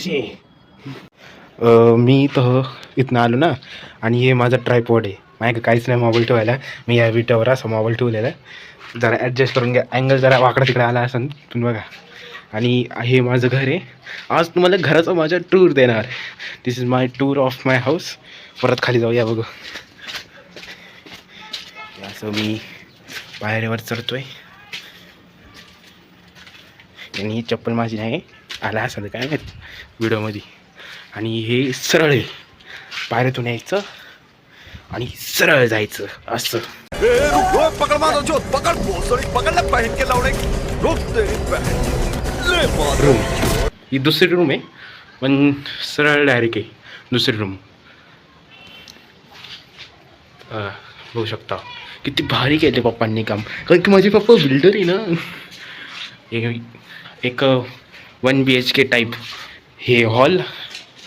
कसे मी तर इथनं आलो ना, आणि हे माझा ट्रायपॉड आहे. माझ्या काहीच नाही मोबाईल ठेवायला. मी या विटावर असा मोबाईल ठेवलेला आहे. जरा ॲडजस्ट करून घ्या, अँगल जरा वाकडा तिकडे आला असेल तुम्ही बघा. आणि हे माझं घर आहे. आज तुम्हाला घराचा माझा टूर देणार. This is my tour of my house. परत खाली जाऊया बघू. असं मी पायऱ्यावर चढतोय आणि ही चप्पल माझी नाही, आला असं काय माहीत व्हिडिओमध्ये. आणि हे सरळ आहे, पायऱ्यातून यायचं आणि सरळ जायचं असं. रूम ही दुसरी रूम आहे, पण सरळ डायरेक्ट आहे दुसरी रूम. बघू शकता किती भारी केले पप्पांनी काम, कारण की माझे पप्पा बिल्डर आहे ना. एक 1 BHK टाईप हे हॉल,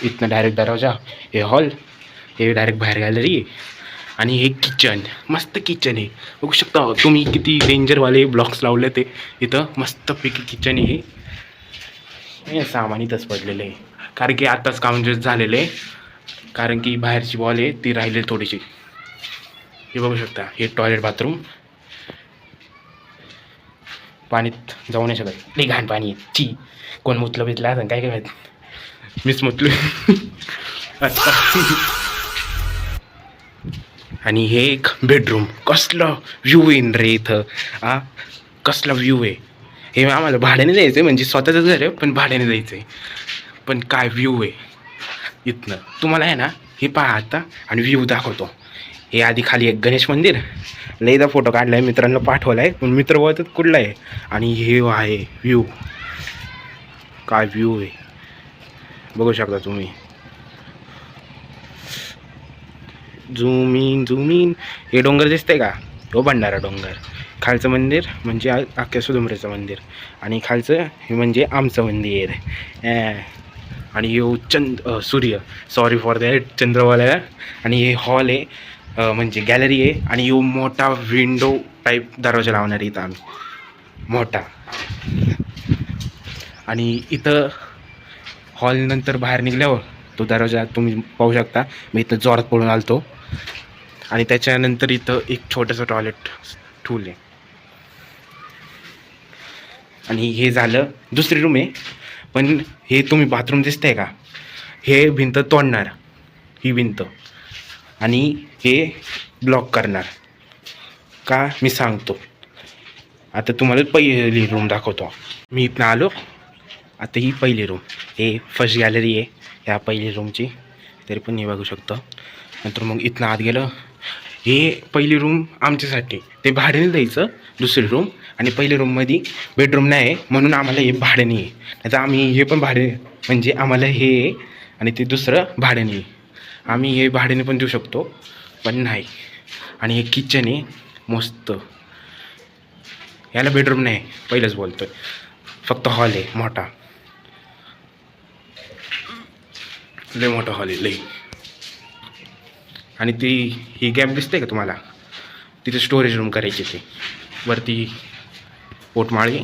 इथनं डायरेक्ट दरवाजा, हे हॉल, हे डायरेक्ट बाहेर गॅलरी, आणि हे किचन. मस्त किचन आहे, बघू शकता तुम्ही किती डेंजरवाले ब्लॉक्स लावले ते. इथं मस्तपैकी किचन आहे. हे सामान इथंच पडलेलं आहे, कारण की आत्ताच काम झालेलं आहे, कारण की बाहेरची वॉल आहे ती राहिली थोडीशी. हे बघू शकता, हे टॉयलेट बाथरूम. पाणीत जाऊ नाही शकत, लई घाण पाणी आहे. ची कोण मुतलं बितलं असं काय काय माहीत, मीच मुतलो. आणि हे एक बेडरूम. कसला व्ह्यू येईन रे इथं, कसला व्ह्यू आहे. हे आम्हाला भाड्याने जायचं आहे, म्हणजे स्वतःचं घर आहे पण भाड्याने जायचं आहे. पण काय व्ह्यू आहे इथनं, तुम्हाला आहे ना हे पहा आता आणि व्ह्यू दाखवतो. हे आधी खाली एक गणेश मंदिर, लईदा फोटो काढला आहे, मित्रांना पाठवला आहे, पण मित्र बोलतात कुठला आहे. आणि हे आहे व्ह्यू, काय व्ह्यू आहे बघू शकता तुम्ही. Zoom in. हे डोंगर दिसतंय का, हो भंडारा डोंगर. खालचं मंदिर म्हणजे अख्ख्या सुदुमरेचं मंदिर, आणि खालचं हे म्हणजे आमचं मंदिर. आणि हे सूर्य, सॉरी फॉर दॅट, चंद्रवाला. आणि हे हॉल आहे, म्हणजे गॅलरी आहे. आणि हे मोठा विंडो टाईप दरवाजा लावणार आहे इथं आम्ही, मोठा. आणि इथं हॉल नंतर बाहेर निघल्यावर तो दरवाजा तुम्ही पाहू शकता. मी इथं जोरात पडून आलतो. आणि त्याच्यानंतर इथं एक छोटंसं टॉयलेट ठेवलं आहे. आणि हे झालं दुसरी रूम आहे. पण हे तुम्ही बाथरूम दिसतंय का, हे भिंत तोडणार, ही भिंत, आणि हे ब्लॉक करणार का मी सांगतो. आता तुम्हाला पहिली रूम दाखवतो. मी इथनं आलो, आता ही पहिली रूम. हे फर्स्ट गॅलरी आहे ह्या पहिली रूमची, तरी पण हे बघू शकतो. नंतर मग इथनं आत गेलं, हे पहिली रूम आमच्यासाठी, ते भाड्याने द्यायचं दुसरी रूम. आणि पहिली रूममध्ये बेडरूम नाही आहे, म्हणून आम्हाला हे भाड्याने आहे. नाहीतर आम्ही हे पण भाडे, म्हणजे आम्हाला हे आणि ते दुसरं भाड्याने आहे. आम्ही हे भाड्याने पण देऊ शकतो, पण नाही. आणि हे किचन आहे मस्त, याला बेडरूम नाही, पहिलंच बोलतोय, फक्त हॉल आहे मोठा, लय मोठा हॉल आहे लई. आणि ही गॅप दिसते का तुम्हाला, तिथे स्टोरेज रूम करायची, ते वरती पोटमाळी.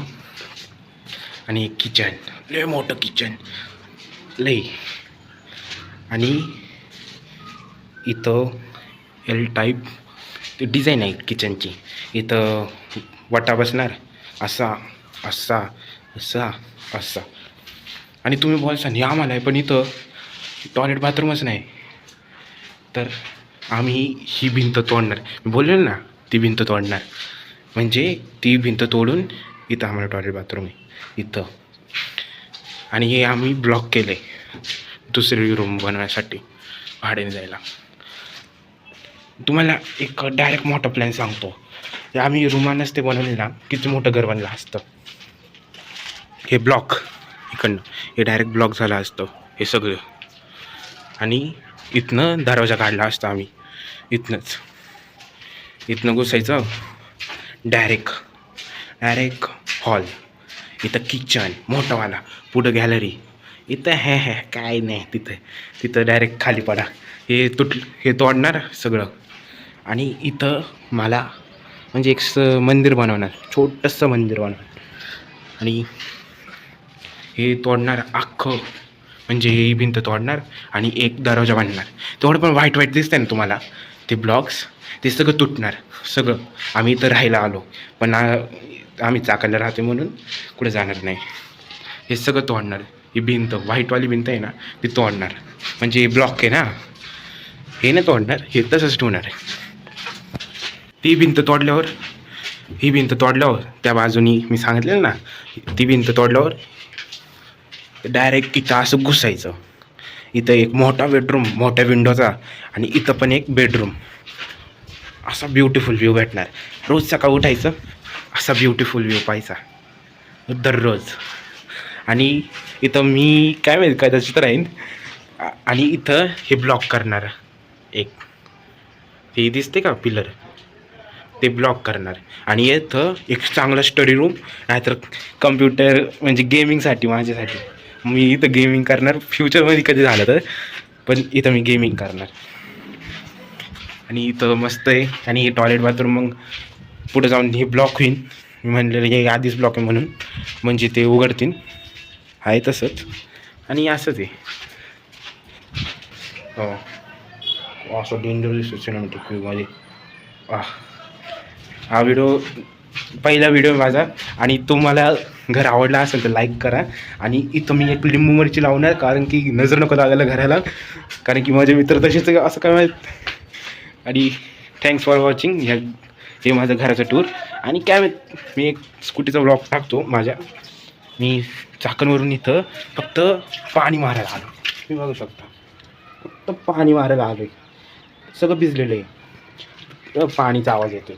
आणि किचन, लय मोठं किचन लई. आणि इथं एल टाईप ते डिझाईन आहे किचनची. इथं वटा बसणार, असा असा असा असा. आणि तुम्ही बोलसान हे आम्हाला आहे, पण इथं टॉयलेट बाथरूमच नाही. तर आम्ही ही भिंत तोडणार, मी बोललेलो ना ती भिंत तोडणार, म्हणजे ती भिंत तोडून इथं आम्हाला टॉयलेट बाथरूम आहे इथं. आणि हे आम्ही ब्लॉक केलं आहे दुसरी रूम बनवण्यासाठी, भाड्याने जायला. तुम्हाला एक डायरेक्ट मोठा प्लॅन सांगतो. आम्ही रूमानच ते बनवले ना, किती मोठं घर बनलं असतं. हे ब्लॉक इकडनं हे डायरेक्ट ब्लॉक झालं असतं हे सगळं. आणि इथनं दरवाजा काढला असता आम्ही, इथनं घुसायचं डायरेक्ट हॉल. इथं किचन मोठावाला, पुढं गॅलरी. इथं हे काय नाही, तिथं डायरेक्ट खाली पडा. हे तोडणार सगळं. आणि इथं मला म्हणजे एक मंदिर बनवणार, छोटंसं मंदिर बनवणार. आणि हे तोडणार अख्खं, म्हणजे ही भिंत तोडणार आणि एक दरवाजा बांधणार. तेवढं पण वाईट वाईट दिसतंय ना तुम्हाला ते ब्लॉक्स, ते सगळं तुटणार सगळं. आम्ही इथं राहायला आलो, पण आम्ही चाकायला राहतो म्हणून कुठे जाणार नाही. हे सगळं तोडणार. ही भिंत व्हाईटवाली भिंत आहे ना ती तोडणार. म्हणजे हे ब्लॉक आहे ना, हे नाही तोडणार, हे तसंच ठेवणार आहे. ती भिंत तोडल्यावर, ही भिंत तोडल्यावर त्या बाजूनी मी सांगितलेलं ना, ती भिंत तोडल्यावर डायरेक्ट इथं असं घुसायचं. इथं एक मोठा बेडरूम, मोठ्या विंडोचा, आणि इथं पण एक बेडरूम. असा ब्युटिफुल व्ह्यू भेटणार. रोज सकाळ उठायचं, असा ब्युटिफुल व्ह्यू पाहायचा दररोज. आणि इथं मी काय माहिती काय त्याची तर राहीन. आणि इथं हे ब्लॉक करणार एक, हे दिसते का पिलर, ते ब्लॉक करणार. आणि इथं एक चांगला स्टडी रूम, नाहीतर कम्प्युटर म्हणजे गेमिंगसाठी, माझ्यासाठी. मी इथं गेमिंग करणार फ्युचरमध्ये कधी झालं तर, पण इथं मी गेमिंग करणार. आणि इथं मस्त आहे. आणि हे टॉयलेट बाथरूम मग पुढे जाऊन हे ब्लॉक होईल. मी म्हणलेलं हे आधीच ब्लॉक आहे म्हणून, म्हणजे ते उघडतील, आहे तसंच. आणि असंच आहे. हो, असं डेंजर सिनेमॅटिक व्ह्यूमध्ये. हा व्हिडिओ पहिला व्हिडिओ माझा. आणि तुम्हाला घर आवडला असेल तर लाईक करा. आणि इथं मी एक लिंबू मिरची लावणार, कारण की नजर नको लागायला घराला, कारण की माझे मित्र तसेच असं काय माहीत. आणि थँक्स फॉर वॉचिंग. हे माझं घराचं टूर. आणि काय माहीत, मी एक स्कूटीचा ब्लॉग टाकतो माझ्या. मी चाकणवरून इथं फक्त पाणी मारायला आलो. तुम्ही बघू शकता, फक्त पाणी मारायला आलो आहे. सगळं भिजलेलं आहे, पाणीचा आवाज येतो.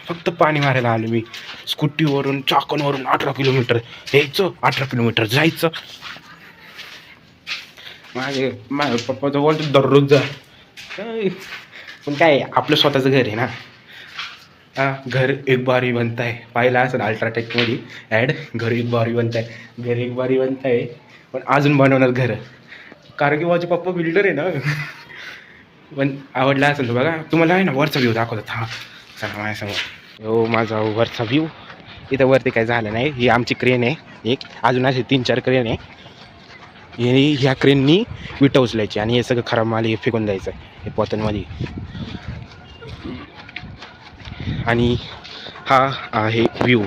फक्त पाणी मारायला आलो मी. स्कूटीवरून चाकणवरून 18 किलोमीटर यायचं, 18 किलोमीटर जायचं. माझ्या पप्पाचं बोलतो दररोज जा, पण काय आपलं स्वतःचं घर आहे ना. घर एक बारी बनता है, पाहिला असेल अल्ट्राटेकमध्ये ॲड, घर एक बारी बनता है, घर एक बारी बनता है. पण अजून बनवणार घर, कारण की माझे पप्पा बिल्डर आहे ना. पण आवडला असेल तर बघा. तुम्हाला आहे ना वरचा व्ह्यू दाखवतात. हा चला माझ्यासमोर. हो, माझा वरचा व्ह्यू. इथं वरती काय झालं नाही. ही आमची क्रेन आहे एक, अजून असे 3-4 क्रेन आहे. ह्या क्रेननी विटा उचलायची आणि हे सगळं खराब माल हे फेकून द्यायचं हे पोत्यांमध्ये. आणि हा आहे व्ह्यू,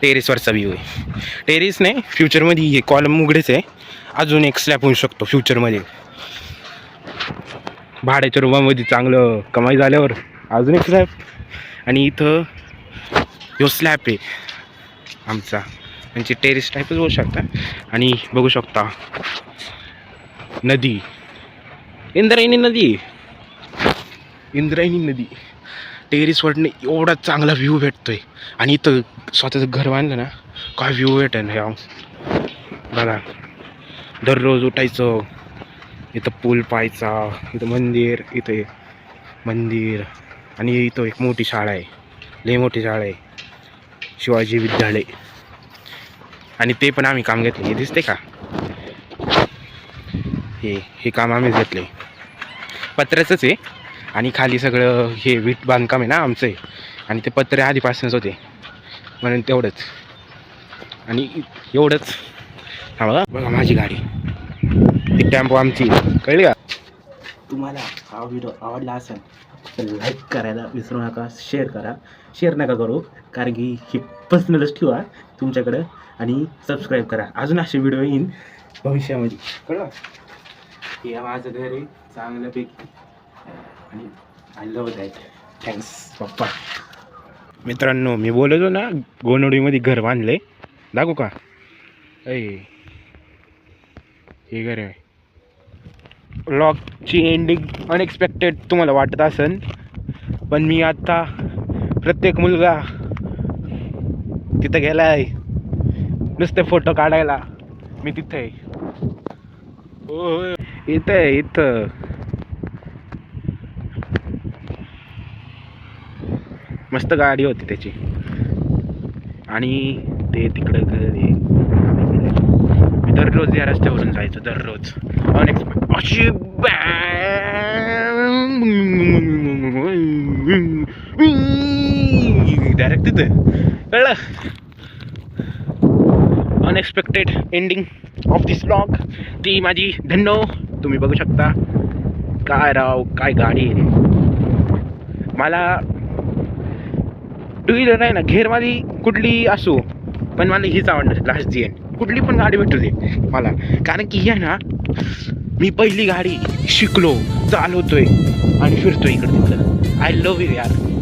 टेरेसवरचा व्ह्यू आहे. टेरेस नाही, फ्युचरमध्ये हे कॉलम उघडेच आहे. अजून एक स्लॅब होऊ शकतो फ्युचरमध्ये. भाड्याच्या रूमामध्ये चांगलं कमाई झाल्यावर अजून एक स्लॅब. आणि इथं ह्यो स्लॅब आहे आमचा, म्हणजे टेरेस टाईपच होऊ शकता. आणि बघू शकता नदी, इंद्रायणी नदी, इंद्रायणी नदी. टेरेसवरनं एवढा चांगला व्ह्यू भेटतोय. आणि इथं स्वतःचं घर बांधलं ना, काय व्ह्यू भेटेल ह्या. बघा, दररोज उठायचं, इथं पूल पाहायचा, इथं मंदिर, इथं मंदिर. आणि इथं एक मोठी शाळा आहे, लई मोठी शाळा आहे, शिवाजी विद्यालय. आणि ते पण आम्ही काम घेतले. हे दिसते का, हे काम आम्हीच घेतले. पत्र्याचंच आहे. आणि खाली सगळं हे वीट बांधकाम आहे ना आमचं आहे. आणि ते पत्रे आधीपासूनच होते म्हणून तेवढंच. आणि एवढंच. हा बघा माझी गाडी, ती टेम्पो आमची, कळली का. तुम्हाला हा व्हिडिओ आवडला असेल तर लाईक करायला विसरू नका. शेअर करा, शेअर नका करू, कारण की ही पर्सनलच ठेवा तुमच्याकडं. आणि सबस्क्राईब करा. अजून असे व्हिडिओ येईन भविष्यामध्ये, कळलं. हे माझं घर आहे चांगल्यापैकी. आणि आय लव्ह दॅट. थँक्स पप्पा. मित्रांनो, मी बोलतो ना गोनोडीमध्ये घर बांधले, दाखवू का. हे घर आहे. व्लॉगची एंडिंग अनएक्सपेक्टेड तुम्हाला वाटत असेल, पण मी आता प्रत्येक मुलगा तिथं गेलाय नुसते फोटो काढायला. मी तिथे आहे. हो, इथं आहे, इथं. मस्त गाडी होती त्याची. आणि ते तिकडं घर आहे. मी दररोज या रस्त्यावरून जायचो, दररोज. अशी डायरेक्ट तिथं, कळलं. Unexpected ending of this blog. ती माझी धन्नो तुम्ही बघू शकता. काय राव, काय गाडी आहे. मला टू व्हीलर आहे ना, घेरमध्ये कुठली असो, पण मला हीच आवडणार लास्ट जी एंड. कुठली पण गाडी भेटू दे मला, कारण की ही आहे ना, मी पहिली गाडी शिकलो, चालवतोय आणि फिरतोय इकडं तिकडं. आय लव्ह यू यार.